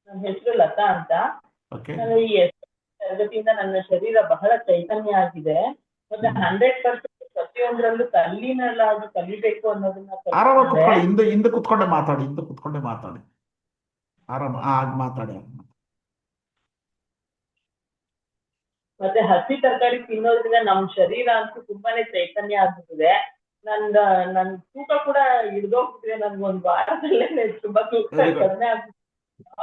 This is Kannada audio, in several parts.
ನನ್ನ ಹೆಸರು ಲತಾ ಅಂತ. ಓಕೆ. ನಾನು ಈ ತರಗತಿಯಿಂದ ನನ್ನ ಶರೀರ ಬಹಳ ಚೈತನ್ಯ ಆಗಿದೆ. ಮತ್ತೆ 100% ಪ್ರತಿಯೊಂದರಲ್ಲೂ ತಲ್ಲೀನಲ್ಲಾಗಿ ಕಲಿಬೇಕು ಅನ್ನೋದನ್ನ ಆರಾಮ ಕಲ್ತ್ಕೊಂಡೆ. ಕುತ್ಕೊಳ್ಳಿ, ಹಿಂದೆ ಕುತ್ಕೊಂಡೆ ಮಾತಾಡಿ, ಹಿಂದೆ ಕುತ್ಕೊಂಡೆ ಮಾತಾಡಿ, ಆರಾಮ ಮಾತಾಡಿ. ಮತ್ತೆ ಹಸಿ ತರಕಾರಿ ತಿನ್ನೋದ್ರಿಂದ ನಮ್ ಶರೀರ ಅಂತೂ ತುಂಬಾನೇ ಚೈತನ್ಯ ಆಗ್ಬಿಟ್ಟಿದೆ. ನನ್ ತೂಕ ಕೂಡ ಹಿಡ್ದೋಗ್ಬಿಟ್ಟಿದೆ. ನನ್ಗೊಂದ್ ವಾರದಲ್ಲೇ ತುಂಬಾ ತೂಕ Very good. ಕಡಿಮೆ ಆಗ್ಬಿಟ್ಟಿದೆ.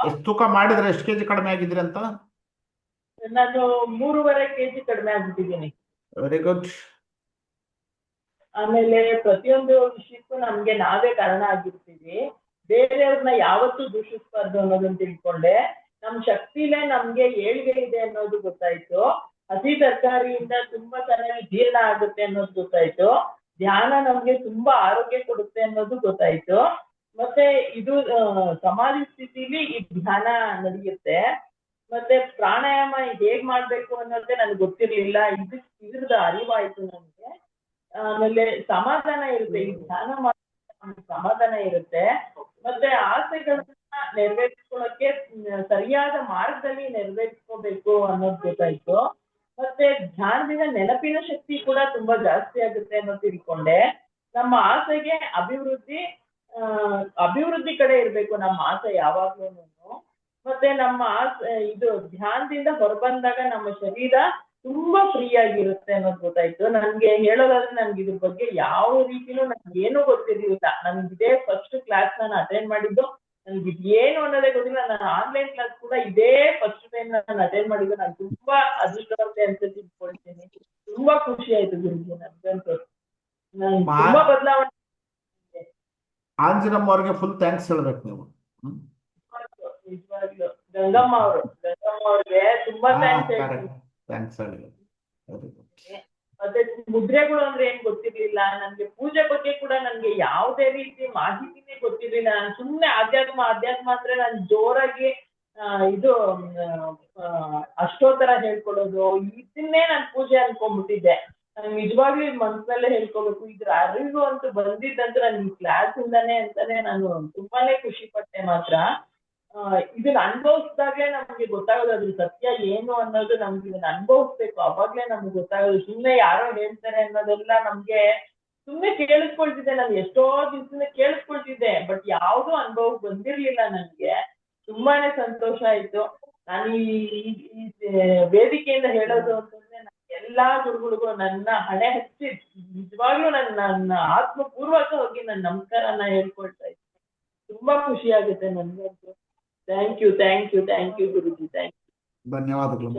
ಎಷ್ಟು ತೂಕ ಮಾಡಿದ್ರೆ ಎಷ್ಟು ಕೆಜಿ ಕಡಿಮೆ ಆಗಿದ್ರಿ ಅಂತ? ನಾನು 3.5 kg ಕಡಿಮೆ ಆಗ್ಬಿಟ್ಟಿದ್ದೀನಿ. Very good. ಆಮೇಲೆ ಪ್ರತಿಯೊಂದು ವಿಷಯಕ್ಕೂ ನಮ್ಗೆ ನಾವೇ ಕಾರಣ ಆಗಿರ್ತೀವಿ. ಬೇರೆಯವ್ರನ್ನ ಯಾವತ್ತೂ ದೂಷಿಸಬಾರ್ದು ಅನ್ನೋದನ್ನ ತಿಳ್ಕೊಂಡೆ. ನಮ್ ಶಕ್ತಿಲೇ ನಮ್ಗೆ ಏಳ್ಗೆ ಇದೆ ಅನ್ನೋದು ಗೊತ್ತಾಯ್ತು. ಹಸಿ ತರಕಾರಿಯಿಂದ ತುಂಬಾ ಚೆನ್ನಾಗಿ ಜೀರ್ಣ ಆಗುತ್ತೆ ಅನ್ನೋದು ಗೊತ್ತಾಯ್ತು. ಧ್ಯಾನ ನಮ್ಗೆ ತುಂಬಾ ಆರೋಗ್ಯ ಕೊಡುತ್ತೆ ಅನ್ನೋದು ಗೊತ್ತಾಯ್ತು. ಮತ್ತೆ ಇದು ಸಮಾಧಿ ಸ್ಥಿತಿಲಿ ಈ ಧ್ಯಾನ ನಡೆಯುತ್ತೆ. ಮತ್ತೆ ಪ್ರಾಣಾಯಾಮ ಹೇಗ್ ಮಾಡ್ಬೇಕು ಅನ್ನೋದೇ ನನ್ಗೆ ಗೊತ್ತಿರ್ಲಿಲ್ಲ. ಇದ್ರದ್ದು ಅರಿವಾಯ್ತು ನನ್ಗೆ. ಆಮೇಲೆ ಸಮಾಧಾನ ಇರುತ್ತೆ, ಈ ಧ್ಯಾನ ಮಾಡಿದ್ರೆ ಸಮಾಧಾನ ಇರುತ್ತೆ. ಮತ್ತೆ ಆಸೆಗಳನ್ನ ನೆರವೇರಿಸ್ಕೊಳ್ಳೋಕೆ ಸರಿಯಾದ ಮಾರ್ಗದಲ್ಲಿ ನೆರವೇರಿಸ್ಕೋಬೇಕು ಅನ್ನೋದು ಗೊತ್ತಾಯ್ತು. ಮತ್ತೆ ಧ್ಯಾನದಿಂದ ನೆನಪಿನ ಶಕ್ತಿ ಕೂಡ ತುಂಬಾ ಜಾಸ್ತಿ ಆಗುತ್ತೆ ಅನ್ನೋದು ತಿಳ್ಕೊಂಡೆ. ನಮ್ಮ ಆಸೆಗೆ ಅಭಿವೃದ್ಧಿ ಕಡೆ ಇರ್ಬೇಕು ನಮ್ಮ ಆಸೆ ಯಾವಾಗ್ಲೂನು. ಮತ್ತೆ ನಮ್ಮ ಆಸೆ ಇದು ಧ್ಯಾನದಿಂದ ಹೊರಬಂದಾಗ ನಮ್ಮ ಶರೀರ ತುಂಬಾ ಫ್ರೀ ಆಗಿರುತ್ತೆ ಅನ್ನೋದು ಗೊತ್ತಾಯ್ತು. ನನ್ಗೆ ಹೇಳೋದಾದ್ರೆ ನನ್ಗೆ ಇದ್ರ ಬಗ್ಗೆ ಯಾವ ರೀತಿನೂ ನನ್ಗೆ ಏನೂ ಗೊತ್ತಿರ್ಲಿಲ್ಲ. ನನ್ಗೆ ಫಸ್ಟ್ ಕ್ಲಾಸ್ ನಾನು ಅಟೆಂಡ್ ಮಾಡಿದ್ದು. ನನ್ಗೆ ಏನು ಅನ್ನೋದೇ ಗೊತ್ತಿಲ್ಲ. ನಾನು ಆನ್ಲೈನ್ ಕ್ಲಾಸ್ ಕೂಡ ಇದೇ ಫಸ್ಟ್ ಟೈಮ್ ನಾನು ಅಟೆಂಡ್ ಮಾಡಿದ್ದು. ನಾನು ತುಂಬಾ ಅದೃಷ್ಟವಂತೆ ಅಂತ ತಿಳ್ಕೊಳ್ತೀನಿ. ತುಂಬಾ ಖುಷಿ ಆಯ್ತು ಗುರುಜಿ ನನ್ಗಂತೂ. ನಾನು ತುಂಬಾ ಬದಲಾವಣೆ. ಆಂಜಿನಮ್ಮ ಅವ್ರಿಗೆ ಫುಲ್ ಥ್ಯಾಂಕ್ಸ್ ಹೇಳ್ಬೇಕು ನೀವು. ನಿಜವಾಗ್ಲು ಗಂಗಮ್ಮ ಅವ್ರಿಗೆ ತುಂಬಾ ಥ್ಯಾಂಕ್ಸ್ ಹೇಳಿ. ಮತ್ತೆ ಮುದ್ರೆಗಳು ಅಂದ್ರೆ ಏನ್ ಗೊತ್ತಿರ್ಲಿಲ್ಲ. ನನ್ಗೆ ಪೂಜೆ ಬಗ್ಗೆ ಕೂಡ ನನ್ಗೆ ಯಾವುದೇ ರೀತಿ ಮಾಹಿತಿನೇ ಗೊತ್ತಿರ್ಲಿಲ್ಲ. ನಾನು ಸುಮ್ನೆ ಅಧ್ಯಾತ್ಮ ಅಂದ್ರೆ ನಾನು ಜೋರಾಗಿ ಇದು ಅಷ್ಟೋತ್ತರ ಹೇಳ್ಕೊಡೋದು, ಇದನ್ನೇ ನಾನು ಪೂಜೆ ಅನ್ಕೊಂಡ್ಬಿಟ್ಟಿದ್ದೆ. ನಾನು ನಿಜವಾಗ್ಲೂ ಮನ್ಸಲ್ಲೇ ಹೇಳ್ಕೋಬೇಕು. ಇದ್ರ ಅರಿವು ಅಂತೂ ಬಂದಿದ್ದಂತೂ ನನ್ ಈ ಕ್ಲಾಸ್ ಇಂದಾನೆ ಅಂತಾನೆ ನಾನು ತುಂಬಾನೇ ಖುಷಿ ಪಟ್ಟೆ. ಮಾತ್ರ ಇದನ್ನ ಅನುಭವಿಸಿದಾಗ್ಲೇ ನಮ್ಗೆ ಗೊತ್ತಾಗೋದು ಅದ್ರ ಸತ್ಯ ಏನು ಅನ್ನೋದು. ನಮ್ಗೆ ಇದನ್ನ ಅನುಭವಿಸ್ಬೇಕು, ಅವಾಗ್ಲೇ ನಮ್ಗೆ ಗೊತ್ತಾಗೋದು. ಸುಮ್ನೆ ಯಾರೋ ಹೇಳ್ತಾರೆ ಅನ್ನೋದೆಲ್ಲ ನಮ್ಗೆ ಸುಮ್ನೆ ಕೇಳಿಸ್ಕೊಳ್ತಿದ್ದೆ. ನಾನು ಎಷ್ಟೋ ದಿವಸದಿಂದ ಕೇಳಿಸ್ಕೊಳ್ತಿದ್ದೆ, ಬಟ್ ಯಾವ್ದು ಅನುಭವ ಬಂದಿರ್ಲಿಲ್ಲ ನನ್ಗೆ. ತುಂಬಾನೇ ಸಂತೋಷ ಆಯ್ತು. ನಾನು ಈ ವೇದಿಕೆಯಿಂದ ಹೇಳೋದು ಅಂತಂದ್ರೆ ಎಲ್ಲಾ ಗುರುಗಳಿಗೂ ನನ್ನ ಹಣೆ ಹಚ್ಚಿ ನಿಜವಾಗ್ಲೂ ನನ್ನ ಆತ್ಮಪೂರ್ವಕ ಹೋಗಿ ನನ್ನ ನಮಸ್ಕಾರನ ಹೇಳ್ಕೊಳ್ತಾ ಇದ್ದೀನಿ. ತುಂಬಾ ಖುಷಿ ಆಗುತ್ತೆ ನನ್ಗಂತೂ. Thank you guruji. Thank you. ಧನ್ಯವಾದಗಳು.